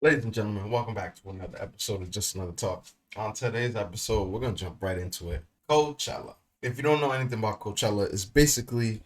Ladies and gentlemen, welcome back to another episode of Just Another Talk. On today's episode, we're going to jump right into it. Coachella. If you don't know anything about Coachella, it's basically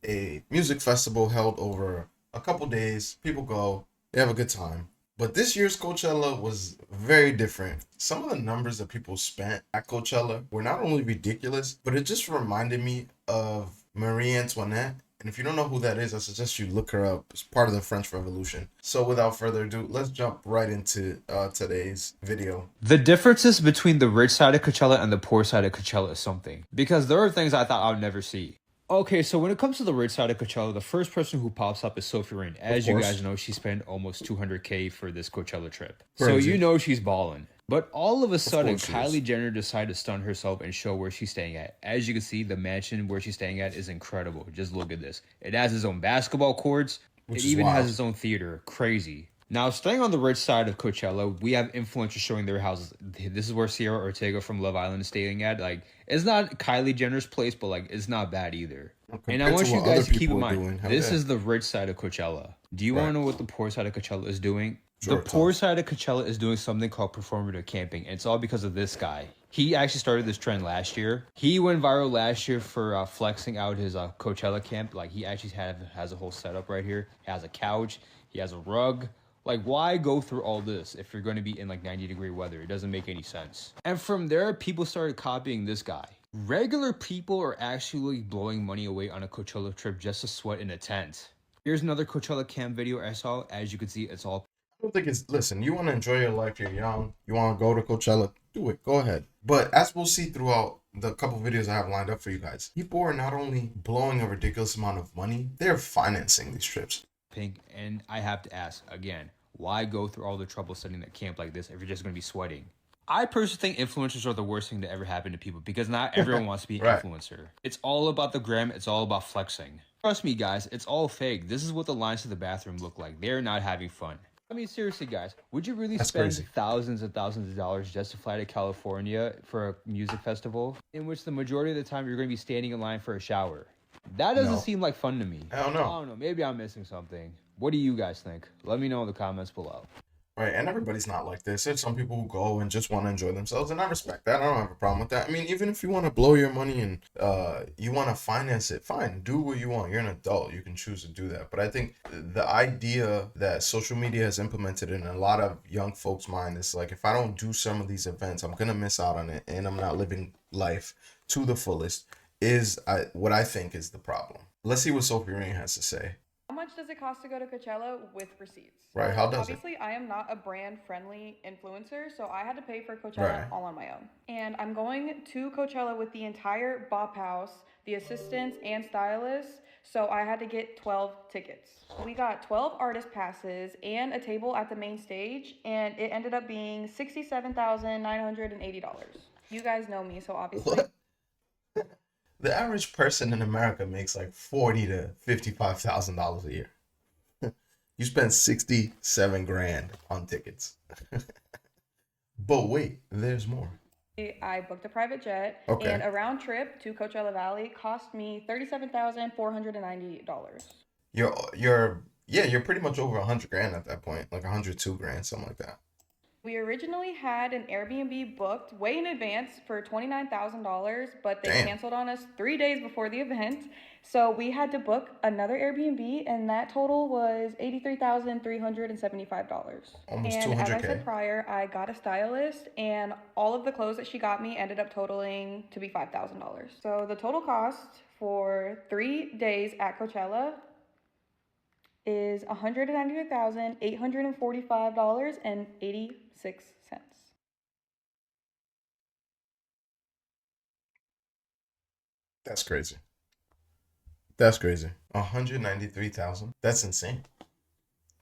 a music festival held over a couple days. People go, they have a good time. But this year's Coachella was very different. Some of the numbers that people spent at Coachella were not only ridiculous, but it just reminded me of Marie Antoinette. And if you don't know who that is, I suggest you look her up. It's part of the French Revolution. So without further ado, let's jump right into today's video. The differences between the rich side of Coachella and the poor side of Coachella is something. Because there are things I thought I would never see. Okay, so when it comes to the rich side of Coachella, the first person who pops up is Sophie Rain. Of As you course. guys know, she spent almost 200K for this Coachella trip. So Crazy. you know she's balling. But all of a Of sudden, course she is. Kylie Jenner decided to stun herself and show where she's staying at. As you can see, the mansion where she's staying at is incredible. Just look at this. It has its own basketball courts. Which It is even has wild. its own theater. Crazy. Now, staying on the rich side of Coachella, we have influencers showing their houses. This is where Sierra Ortega from Love Island is staying at. Like, it's not Kylie Jenner's place, but like, it's not bad either. And I Compared to want you what other guys to keep people in are mind, doing, hell this yeah. is the rich side of Coachella. Do you want Right. to know what the poor side of Coachella is doing? The Sure, poor tough. side of Coachella is doing something called performative camping, and it's all because of this guy. He actually started this trend last year. He went viral last year for flexing out his Coachella camp. Like, he actually has a whole setup right here. He has a couch. He has a rug. Like, why go through all this if you're going to be in like 90-degree weather? It doesn't make any sense. And from there, people started copying this guy. Regular people are actually blowing money away on a Coachella trip just to sweat in a tent. Here's another Coachella camp video I saw. As you can see, it's all I don't think it's, listen, you want to enjoy your life, you're young, you want to go to Coachella, do it, go ahead. But as we'll see throughout the couple videos I have lined up for you guys, people are not only blowing a ridiculous amount of money, they're financing these trips. pink. And I have to ask again, why go through all the trouble setting that camp like this if you're just going to be sweating? I personally think influencers are the worst thing to ever happen to people because not everyone wants to be an Right. influencer. It's all about the gram, it's all about flexing. Trust me, guys, it's all fake. This is what the lines to the bathroom look like. They're not having fun. I mean, seriously, guys, would you really That's spend crazy. thousands and thousands of dollars just to fly to California for a music festival in which the majority of the time you're going to be standing in line for a shower? That doesn't No. seem like fun to me. Hell I no. don't know. Maybe I'm missing something. What do you guys think? Let me know in the comments below. Right, and everybody's not like this. There's some people who go and just want to enjoy themselves, and I respect that. I don't have a problem with that. I mean, even if you want to blow your money and you want to finance it, fine, do what you want. You're an adult, you can choose to do that. But I think the idea that social media has implemented in a lot of young folks' mind is like, if I don't do some of these events, I'm gonna miss out on it, and I'm not living life to the fullest. What I think is the problem. Let's see what Sophie Rain has to say. How much does it cost to go to Coachella with receipts? Right, how does it? Obviously, I am not a brand friendly influencer, so I had to pay for Coachella Right. all on my own. And I'm going to Coachella with the entire Bop House, the assistants, and stylists, so I had to get 12 tickets. We got 12 artist passes and a table at the main stage, and it ended up being $67,980. You guys know me, so obviously. What? The average person in America makes like $40,000 to $55,000 a year. You spend 67 grand on tickets. But wait, there's more. I booked a private jet, Okay. and a round trip to Coachella Valley cost me $37,490. You're pretty much over 100 grand at that point, like 102 grand, something like that. We originally had an Airbnb booked way in advance for $29,000, but they Damn. canceled on us 3 days before the event. So we had to book another Airbnb, and that total was $83,375. Almost And as I 200K. said prior, I got a stylist, and all of the clothes that she got me ended up totaling to be $5,000. So the total cost for 3 days at Coachella is $192,845.86. That's crazy. That's crazy. 193,000. That's insane.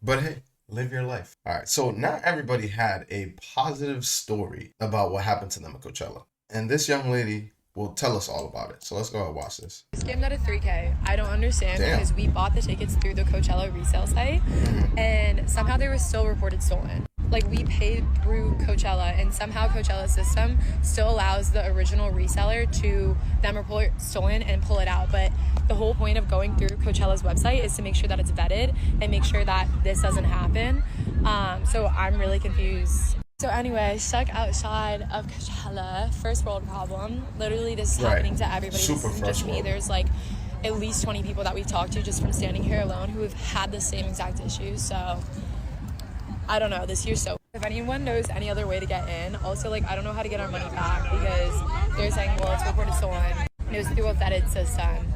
But hey, live your life. All right. So not everybody had a positive story about what happened to them at Coachella. And this young lady will tell us all about it. So let's go and watch this. Scammed out of 3K. I don't understand Damn. because we bought the tickets through the Coachella resale site and somehow they were still reported stolen. Like, we paid through Coachella and somehow Coachella's system still allows the original reseller to them report stolen and pull it out. But the whole point of going through Coachella's website is to make sure that it's vetted and make sure that this doesn't happen. So I'm really confused. So anyway, stuck outside of Coachella, first world problem. Literally, this is happening to everybody. Super This isn't just first me. world. There's like at least 20 people that we've talked to just from standing here alone who have had the same exact issue. So I don't know. This year's so. If anyone knows any other way to get in, also like I don't know how to get our money back because they're saying, well, it's reported stolen. And it was through a vetted system.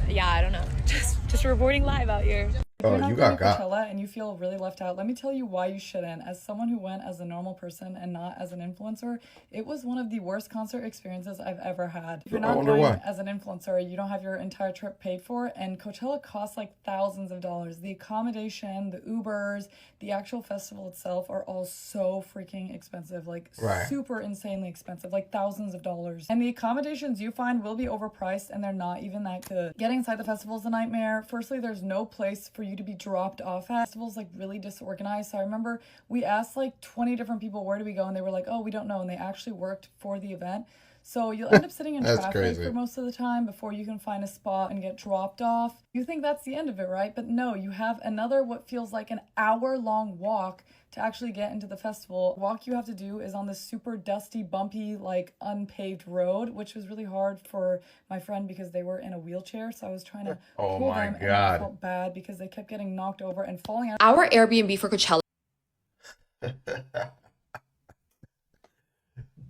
Yeah, I don't know. Just reporting live out here. If you're not you going got to Coachella and you feel really left out, let me tell you why you shouldn't. As someone who went as a normal person and not as an influencer, it was one of the worst concert experiences I've ever had. If you're not going as an influencer, you don't have your entire trip paid for, and Coachella costs like thousands of dollars. The accommodation, the Ubers, the actual festival itself are all so freaking expensive, like super insanely expensive, like thousands of dollars. And the accommodations you find will be overpriced and they're not even that good. Getting inside the festival is a nightmare. Firstly, there's no place for you to be dropped off at. Festival's like really disorganized. So I remember we asked like 20 different people where do we go, and they were like, oh, we don't know, and they actually worked for the event. So you'll end up sitting in traffic for most of the time before you can find a spot and get dropped off. You think that's the end of it, right? But no, you have another what feels like an hour-long walk to actually get into the festival. The walk you have to do is on this super dusty, bumpy, like unpaved road, which was really hard for my friend because they were in a wheelchair. So I was trying to pull them, and I felt bad because they kept getting knocked over and falling out. Our Airbnb for Coachella.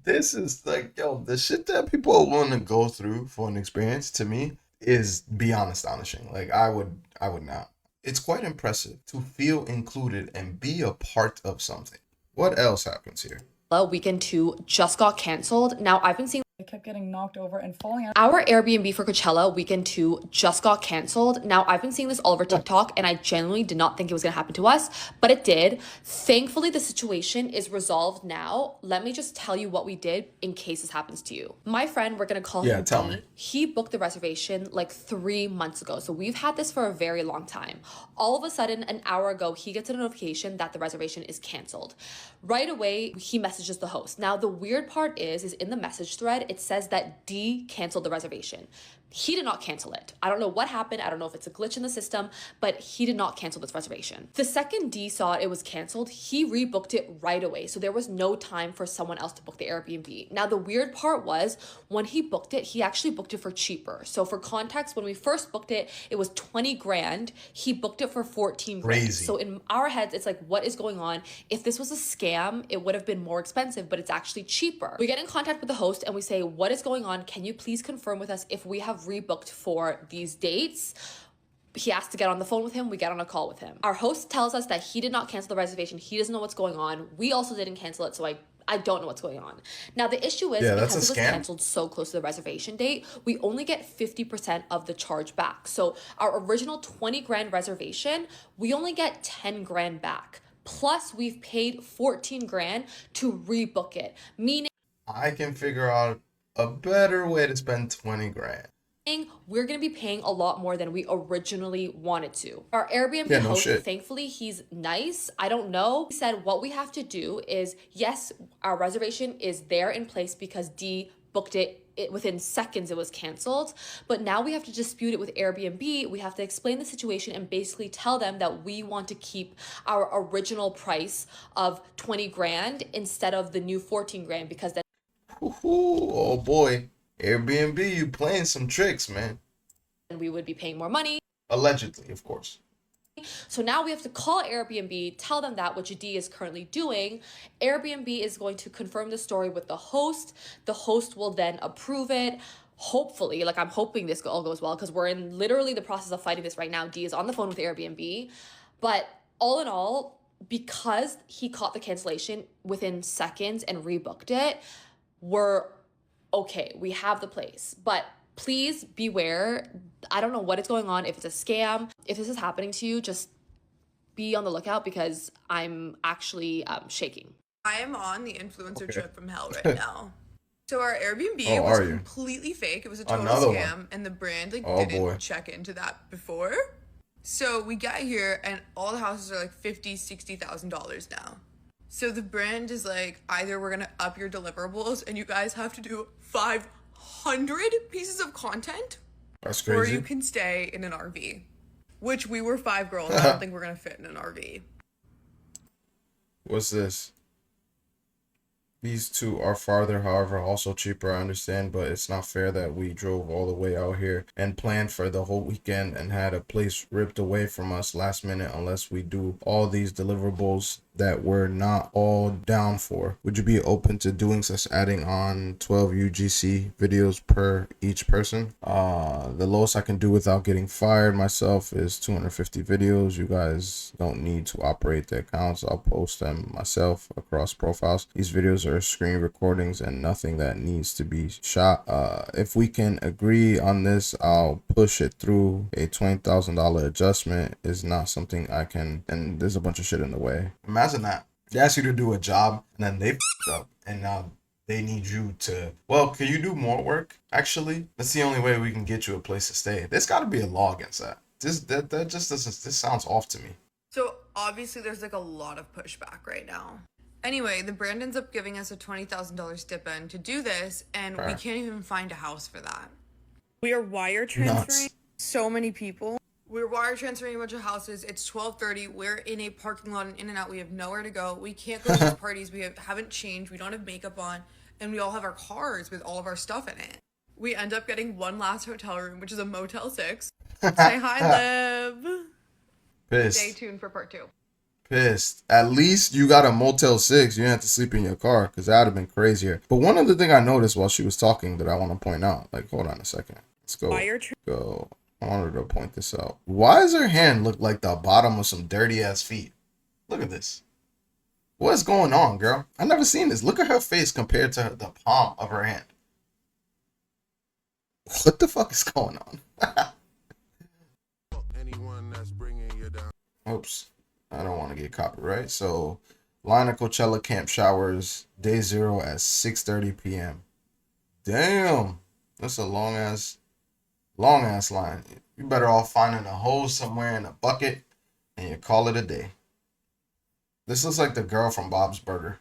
This is like, yo, the shit that people want to go through for an experience, to me, is beyond astonishing. Like, I would not. It's quite impressive to feel included and be a part of something. What else happens here? Weekend 2 just got canceled. Now, I've been seeing they kept getting knocked over and falling out. Our Airbnb for Coachella weekend 2 just got canceled. Now, I've been seeing this all over TikTok, and I genuinely did not think it was going to happen to us, but it did. Thankfully, the situation is resolved now. Let me just tell you what we did in case this happens to you. My friend, we're going to call him D. He booked the reservation like 3 months ago, so we've had this for a very long time. All of a sudden, an hour ago, he gets a notification that the reservation is canceled. Right away, he messages the host. Now, the weird part is in the message thread, it says that D canceled the reservation. He did not cancel it. I don't know what happened. I don't know if it's a glitch in the system, but he did not cancel this reservation. The second D saw it was canceled, he rebooked it right away. So there was no time for someone else to book the Airbnb. Now, the weird part was when he booked it, he actually booked it for cheaper. So for context, when we first booked it, it was 20 grand. He booked it for 14 grand. Crazy. So in our heads, it's like, what is going on? If this was a scam, it would have been more expensive, but it's actually cheaper. We get in contact with the host and we say, what is going on? Can you please confirm with us if we have rebooked for these dates? He asked to get on the phone with him. We get on a call with him. Our host tells us that he did not cancel the reservation. He doesn't know what's going on. We also didn't cancel it, so I don't know what's going on. Now, the issue is because it was canceled so close to the reservation date, we only get 50% of the charge back. So our original 20 grand reservation, we only get 10 grand back. Plus, we've paid 14 grand to rebook it, meaning I can figure out a better way to spend 20 grand. We're going to be paying a lot more than we originally wanted to. Our Airbnb host, thankfully, he's nice. I don't know. He said what we have to do is, yes, our reservation is there in place because D booked it within seconds. It was canceled. But now we have to dispute it with Airbnb. We have to explain the situation and basically tell them that we want to keep our original price of 20 grand instead of the new 14 grand because then. Oh boy. Airbnb, you playing some tricks, man. And we would be paying more money. Allegedly, of course. So now we have to call Airbnb, tell them that, which D is currently doing. Airbnb is going to confirm the story with the host. The host will then approve it. Hopefully, like I'm hoping this all goes well because we're in literally the process of fighting this right now. D is on the phone with Airbnb. But all in all, because he caught the cancellation within seconds and rebooked it, we're okay, we have the place, but please beware. I don't know what is going on, if it's a scam. If this is happening to you, just be on the lookout because I'm actually shaking. I am on the influencer trip from hell right now. So our Airbnb was completely fake. It was a total scam, and the brand didn't check into that before. So we got here, and all the houses are like $50,000-$60,000 now. So the brand is like, either we're gonna up your deliverables and you guys have to do 500 pieces of content. That's crazy. Or you can stay in an RV. Which we were 5 girls. I don't think we're gonna fit in an RV. What's this? These two are farther, however, also cheaper, I understand, but it's not fair that we drove all the way out here and planned for the whole weekend and had a place ripped away from us last minute unless we do all these deliverables that we're not all down for. Would you be open to doing such, adding on 12 UGC videos per each person? The lowest I can do without getting fired myself is 250 videos. You guys don't need to operate the accounts. I'll post them myself across profiles. These videos are screen recordings and nothing that needs to be shot. If we can agree on this, I'll push it through. A $20,000 adjustment is not something I can, and there's a bunch of shit in the way. Imagine that. They ask you to do a job and then they f***ed up and now they need you to, well, can you do more work? Actually, that's the only way we can get you a place to stay. There's got to be a law against that. That just doesn't, this sounds off to me. So obviously there's like a lot of pushback right now. Anyway, the brand ends up giving us a $20,000 stipend to do this, and we can't even find a house for that. We are wire transferring so many people. We're wire transferring a bunch of houses. It's 12:30. We're in a parking lot and in and out. We have nowhere to go. We can't go to these parties. We haven't changed. We don't have makeup on. And we all have our cars with all of our stuff in it. We end up getting one last hotel room, which is a Motel 6. Say hi, Liv. Pissed. Stay tuned for part 2. Pissed. At least you got a Motel 6. You didn't have to sleep in your car, because that would have been crazier. But one other thing I noticed while she was talking that I want to point out. Like, hold on a second. Let's go. I wanted to point this out. Why does her hand look like the bottom of some dirty ass feet? Look at this. What's going on, girl? I've never seen this. Look at her face compared to the palm of her hand. What the fuck is going on? Oops. I don't want to get copyright. So, line of Coachella camp showers, day 0 at 6:30 p.m. Damn. That's a long ass line. You better off finding a hole somewhere in a bucket and you call it a day. This looks like the girl from Bob's Burger.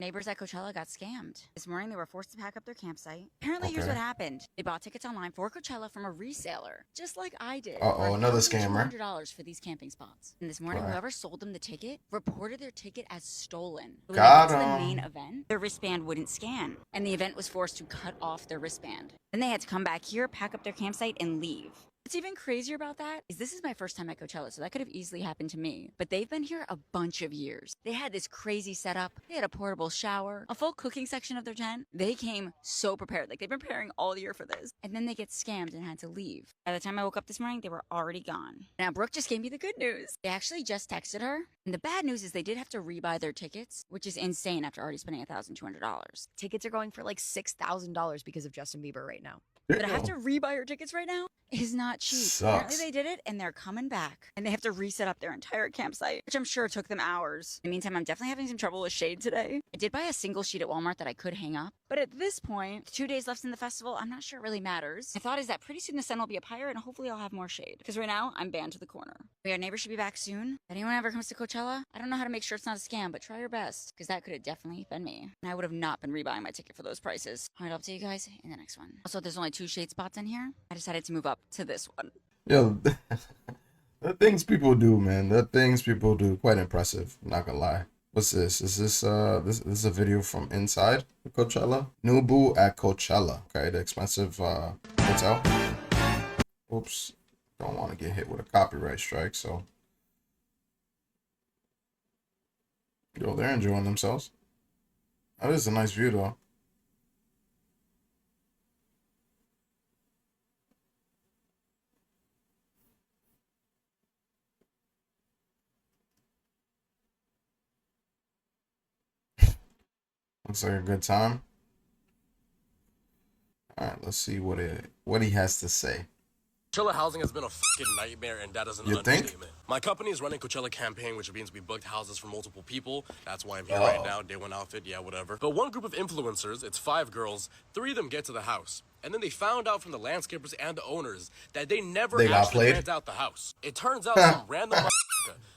Neighbors at Coachella got scammed. This morning, they were forced to pack up their campsite. Apparently, here's what happened. They bought tickets online for Coachella from a reseller, just like I did. Another scammer. $200 for these camping spots. And this morning, whoever sold them the ticket reported their ticket as stolen. When they got to the main event, their wristband wouldn't scan, and the event was forced to cut off their wristband. Then they had to come back here, pack up their campsite, and leave. What's even crazier about that is this is my first time at Coachella, so that could have easily happened to me. But they've been here a bunch of years. They had this crazy setup. They had a portable shower, a full cooking section of their tent. They came so prepared. Like, they've been preparing all year for this. And then they get scammed and had to leave. By the time I woke up this morning, they were already gone. Now, Brooke just gave me the good news. They actually just texted her. And the bad news is they did have to rebuy their tickets, which is insane after already spending $1,200. Tickets are going for like $6,000 because of Justin Bieber right now. But I have to rebuy your tickets right now is not cheap. Sucks. Apparently they did it and they're coming back. And they have to reset up their entire campsite, which I'm sure took them hours. In the meantime, I'm definitely having some trouble with shade today. I did buy a single sheet at Walmart that I could hang up. But at this point, 2 days left in the festival, I'm not sure it really matters. My thought is that pretty soon the sun will be up higher and hopefully I'll have more shade. Because right now, I'm banned to the corner. Our neighbors should be back soon. If anyone ever comes to Coachella, I don't know how to make sure it's not a scam, but try your best. Because that could have definitely been me. And I would have not been rebuying my ticket for those prices. All right, I'll see you guys in the next one. Also, there's only 2 shade spots in here. I decided to move up to this one. Yo, the things people do, man. The things people do, quite impressive. I'm not gonna lie. What's this? Is this this is a video from inside the Coachella? Nubu at Coachella. Okay, the expensive hotel. Oops, don't want to get hit with a copyright strike. So, yo, they're enjoying themselves. That is a nice view, though. Looks like a good time. All right, let's see what he has to say. Coachella housing has been a fucking nightmare, and that is an understatement. My company is running Coachella campaign, which means we booked houses for multiple people. That's why I'm here right now. Day one outfit, yeah, whatever. But one group of influencers, it's 5 girls, 3 of them get to the house. And then they found out from the landscapers and the owners that they never actually rent out the house. It turns out some random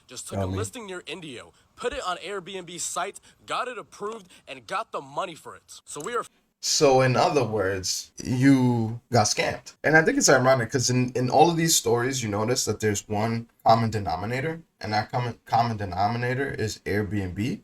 just took a listing near Indio, put it on Airbnb site, got it approved, and got the money for it. So we are So in other words, you got scammed. And I think it's ironic because in all of these stories, you notice that there's one common denominator, and that common denominator is Airbnb.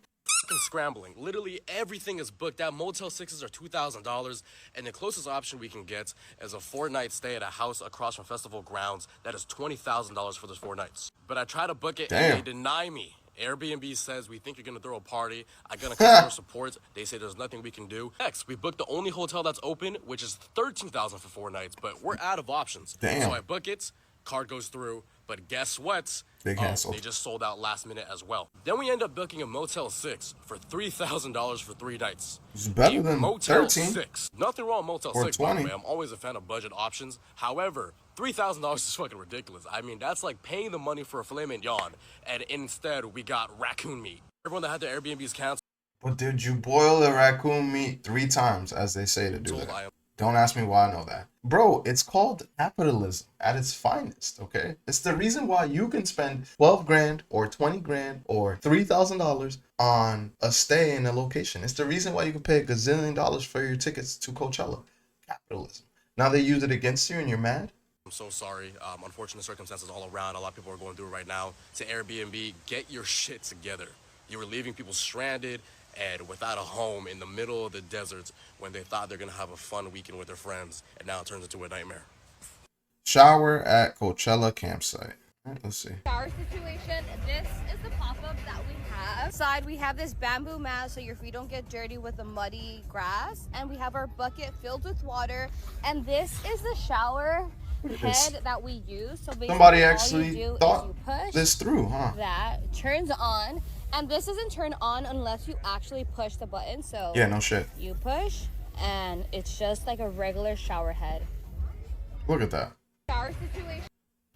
Scrambling. Literally everything is booked out. Motel 6s are $2,000, and the closest option we can get is a 4-night stay at a house across from festival grounds that is $20,000 for those 4 nights. But I try to book it and they deny me. Airbnb says, we think you're gonna throw a party. I got a customer support. They say there's nothing we can do. Next, we booked the only hotel that's open, which is $13,000 for 4 nights, but we're out of options. So I book it, card goes through, but guess what? They canceled. They just sold out last minute as well. Then we end up booking a Motel 6 for $3,000 for 3 nights. It's better than Motel 13. 6. Nothing wrong with Motel 6, by the way. I'm always a fan of budget options. However, $3,000 is fucking ridiculous. I mean, that's like paying the money for a filet mignon, and instead we got raccoon meat. Everyone that had their Airbnbs canceled. But did you boil the raccoon meat 3 times, as they say to do that? Don't ask me why I know that. Bro, it's called capitalism at its finest, okay? It's the reason why you can spend 12 grand or 20 grand or $3,000 on a stay in a location. It's the reason why you can pay $1 gazillion for your tickets to Coachella. Capitalism. Now they use it against you and you're mad? I'm so sorry. Unfortunate circumstances all around. A lot of people are going through it right now. To Airbnb, get your shit together. You were leaving people stranded and without a home in the middle of the desert when they thought they're going to have a fun weekend with their friends, and now it turns into a nightmare. Shower at Coachella campsite. All right, let's see. Shower situation. This is the pop-up that we have. Inside we have this bamboo mat so your feet don't get dirty with the muddy grass, and we have our bucket filled with water, and this is the shower head that we use. So basically somebody actually thought push this through, huh? That turns on. And this doesn't turn on unless you actually push the button. So yeah, no shit. You push, and it's just like a regular shower head. Look at that. Shower situation.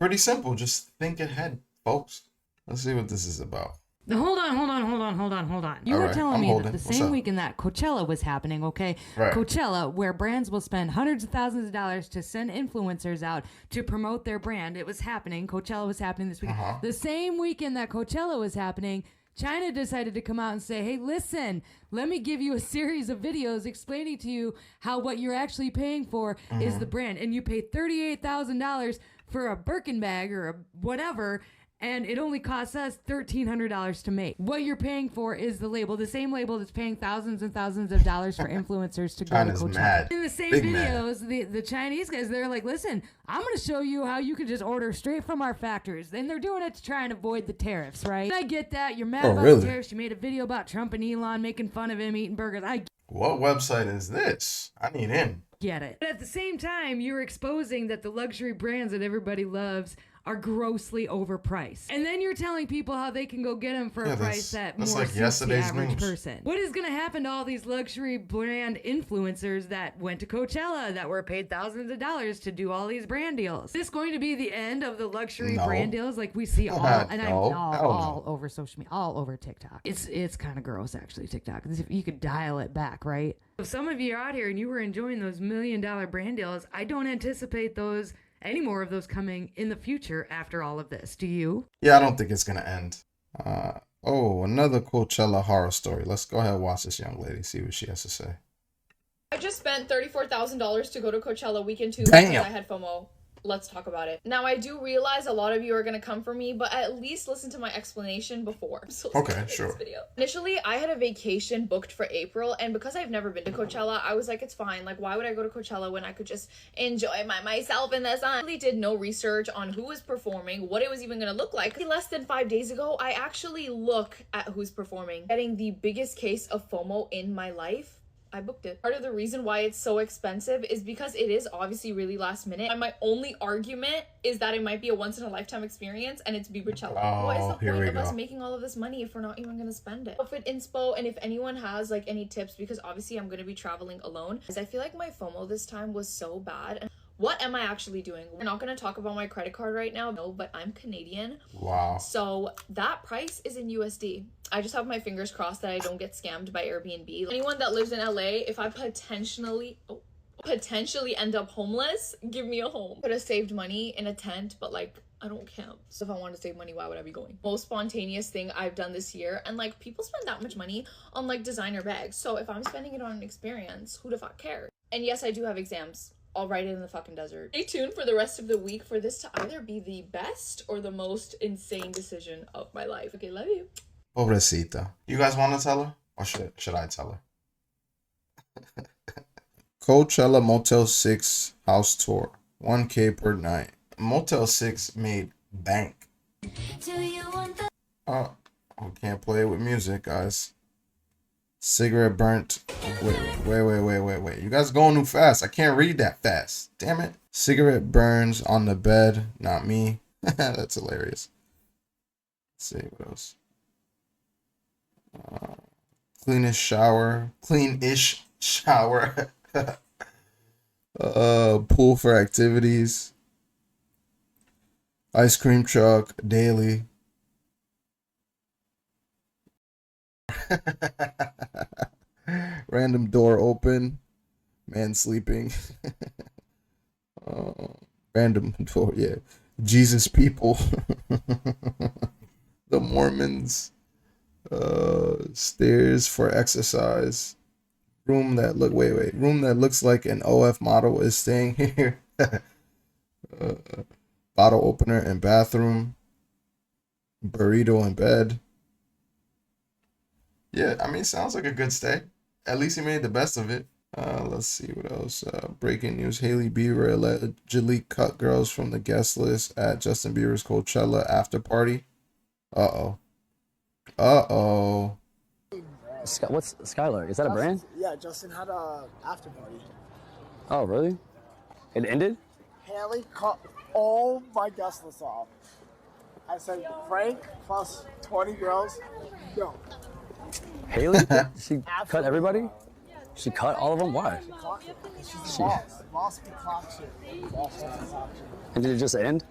Pretty simple. Just think ahead, folks. Let's see what this is about. Hold on. You were telling me that the same weekend that Coachella was happening, okay? Right. Coachella, where brands will spend hundreds of thousands of dollars to send influencers out to promote their brand. It was happening. Coachella was happening this weekend. The same weekend that Coachella was happening, China decided to come out and say, hey, listen, let me give you a series of videos explaining to you how what you're actually paying for is the brand. And you pay $38,000 for a Birkin bag or a whatever, and it only costs us $1,300 to make. What you're paying for is the label, the same label that's paying thousands and thousands of dollars for influencers to go to Coachella. Mad. In the same Big videos, the Chinese guys, they're like, listen, I'm going to show you how you can just order straight from our factories. And they're doing it to try and avoid the tariffs, right? And I get that. You're mad about the tariffs. You made a video about Trump and Elon making fun of him eating burgers. What website is this? I need in. Get it. But at the same time, you're exposing that the luxury brands that everybody loves are grossly overpriced. And then you're telling people how they can go get them for a price that more like suits the average person. What is going to happen to all these luxury brand influencers that went to Coachella that were paid thousands of dollars to do all these brand deals? Is this going to be the end of the luxury brand deals like we see all over social media, all over TikTok? It's kind of gross actually, TikTok. If you could dial it back, right? If some of you are out here and you were enjoying those $1 million brand deals, I don't anticipate any more of those coming in the future after all of this. Do you? Yeah, I don't think it's gonna end. Another Coachella horror story. Let's go ahead and watch this young lady, see what she has to say. I just spent $34,000 to go to Coachella weekend 2 Damn. because I had FOMO. Let's talk about it. Now, I do realize a lot of you are going to come for me, but at least listen to my explanation before. Okay, sure. This video. Initially, I had a vacation booked for April, and because I've never been to Coachella, I was like, it's fine. Like, why would I go to Coachella when I could just enjoy myself in the sun? I really did no research on who was performing, what it was even going to look like. Less than 5 days ago, I actually look at who's performing. Getting the biggest case of FOMO in my life. I booked it. Part of the reason why it's so expensive is because it is obviously really last minute. And my only argument is that it might be a once in a lifetime experience and it's Coachella. What is the point of us making all of this money if we're not even going to spend it? Outfit inspo, and if anyone has like any tips, because obviously I'm going to be traveling alone, because I feel like my FOMO this time was so bad. And what am I actually doing? We're not going to talk about my credit card right now, no, but I'm Canadian. Wow. So that price is in USD. I just have my fingers crossed that I don't get scammed by Airbnb. Anyone that lives in LA, if I potentially end up homeless, give me a home. Could have saved money in a tent, but like I don't camp. So if I want to save money, why would I be going? Most spontaneous thing I've done this year. And like people spend that much money on like designer bags. So if I'm spending it on an experience, who the fuck cares? And yes, I do have exams. I'll write it in the fucking desert. Stay tuned for the rest of the week for this to either be the best or the most insane decision of my life. Okay, love you. Pobrecita. You guys want to tell her? Or should I tell her? Coachella Motel 6 house tour. 1K per night. Motel 6 made bank. Oh, we can't play with music, guys. Cigarette burnt. Wait. You guys going too fast. I can't read that fast. Damn it. Cigarette burns on the bed. Not me. That's hilarious. Let's see what else. Cleanish shower. Pool for activities. Ice cream truck daily. Random door open. Man sleeping. Random door, yeah. Jesus people. The Mormons. Stairs for exercise. Room that looks like an OF model is staying here. Bottle opener and bathroom. Burrito in bed. Yeah, I mean, sounds like a good stay. At least he made the best of it. Let's see what else. Breaking news: Hailey Bieber allegedly cut girls from the guest list at Justin Bieber's Coachella after party. Uh-oh. What's Skylar? Is that a brand? Yeah, Justin had a after party. Oh, really? It ended? Haley cut all my guest lists off. I said, Frank plus 20 girls, go. Haley? She cut everybody? She cut all of them? Why? She's the boss. Boss be clock shit. And did it just end?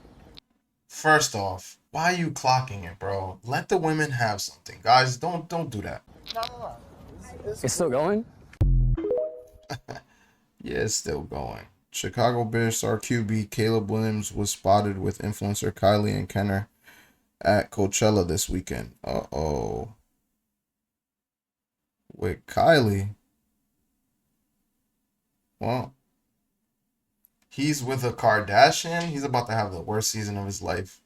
First off, why are you clocking it, bro? Let the women have something. Guys, don't do that. No. It's still going? Yeah, it's still going. Chicago Bears star QB Caleb Williams was spotted with influencer Kylie and Kenner at Coachella this weekend. Uh-oh. With Kylie? Well, he's with a Kardashian. He's about to have the worst season of his life.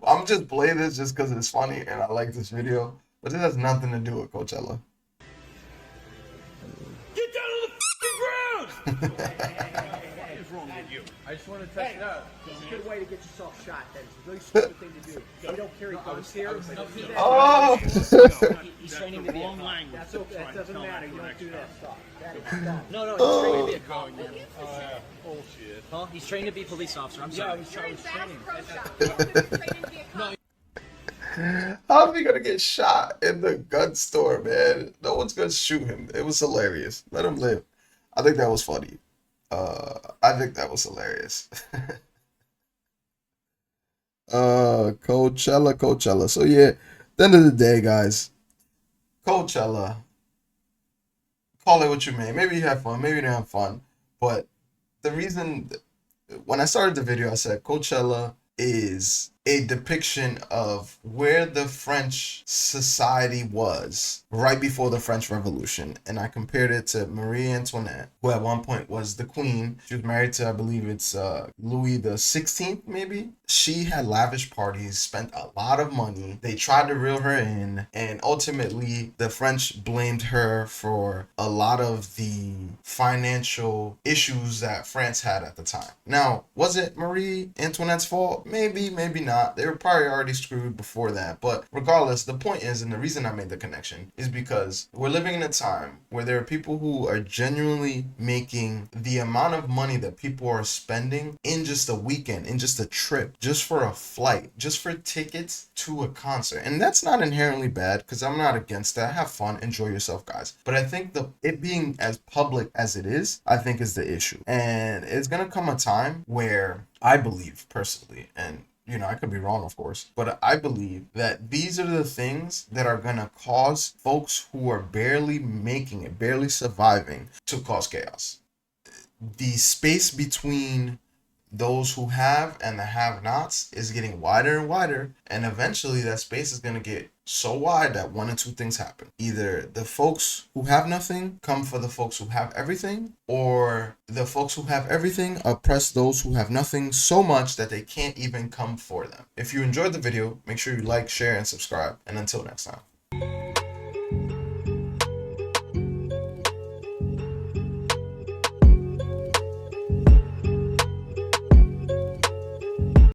I'm just playing this just because it's funny and I like this video. But it has nothing to do with Coachella. Get down on the fucking ground! What is wrong with you? I just want to test it out. It's a good way to get yourself shot, then. It's a really stupid thing to do. We don't carry guns here. Oh! He's training to be a cop. That doesn't matter. You don't do that stuff. No, he's training to be a cop. Oh, yeah. Bullshit. Huh? He's trained to be a police officer. I'm sorry. Yeah, he's training. No. How is he gonna get shot in the gun store, man? No one's gonna shoot him. It was hilarious. Let him live. I think that was funny. I think that was hilarious. Coachella. So yeah, at the end of the day, guys, Coachella. Call it what you may. Maybe you have fun, maybe you didn't have fun. But the reason, when I started the video, I said Coachella is a depiction of where the French society was right before the French Revolution. And I compared it to Marie Antoinette, who at one point was the queen. She was married to, I believe it's Louis the 16th, maybe. She had lavish parties, spent a lot of money. They tried to reel her in, and ultimately the French blamed her for a lot of the financial issues that France had at the time. Now, was it Marie Antoinette's fault? Maybe, maybe not. They were probably already screwed before that. But regardless, the point is, and the reason I made the connection, is because we're living in a time where there are people who are genuinely making the amount of money that people are spending in just a weekend, in just a trip, just for a flight, just for tickets to a concert. And that's not inherently bad, because I'm not against that. Have fun, enjoy yourself, guys. But I think it being as public as it is, I think is the issue. And it's gonna come a time where I believe personally, and you know, I could be wrong, of course, but I believe that these are the things that are going to cause folks who are barely making it, barely surviving, to cause chaos. The space between those who have and the have-nots is getting wider and wider, and eventually that space is going to get so wide that one or two things happen. Either the folks who have nothing come for the folks who have everything, or the folks who have everything oppress those who have nothing so much that they can't even come for them. If you enjoyed the video, make sure you like, share, and subscribe. And until next time.